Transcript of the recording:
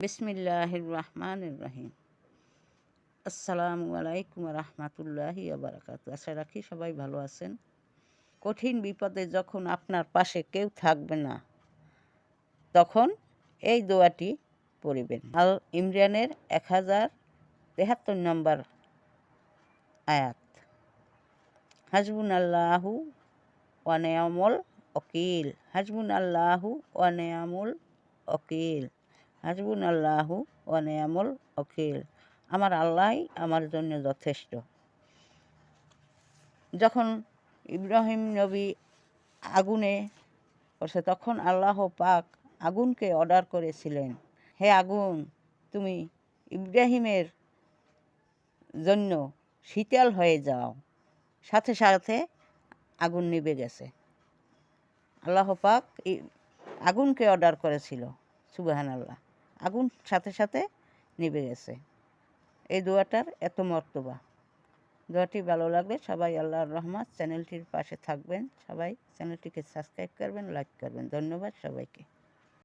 বিসমিল্লাহির রহমানির রহিম। আসসালামু আলাইকুম রহমতুল্লাহি বারাকাতু। আশা রাখি সবাই ভালো আছেন। কঠিন বিপদে যখন আপনার পাশে কেউ থাকবে না, তখন এই দোয়াটি পড়িবেন। আল ইমরানের 1073 নম্বর আয়াত। হাসবুনাল্লাহু ওয়া নি'মাল ওয়াকিল, হাসবুনাল্লাহু ওয়া নি'মাল ওয়াকিল, হাসবুনাল্লাহু ওয়া নি'মাল ওয়াকিল। আমার আল্লাহই আমার জন্য যথেষ্ট। যখন ইব্রাহিম নবী আগুনে পড়ছে, তখন আল্লাহ পাক আগুনকে অর্ডার করেছিলেন, হে আগুন, তুমি ইব্রাহিমের জন্য শীতল হয়ে যাও। সাথে সাথে আগুন নিভে গেছে। আল্লাহ পাক আগুনকে অর্ডার করেছিল, সুবহানাল্লাহ, আগুন সাথে সাথে নিভে গেছে। এই দোয়াটার এত মর্তবা। দোয়াটি ভালো লাগলে সবাই আল্লাহর রহমত চ্যানেলটির পাশে থাকবেন। সবাই চ্যানেলটিকে সাবস্ক্রাইব করবেন, লাইক করবেন। ধন্যবাদ সবাইকে।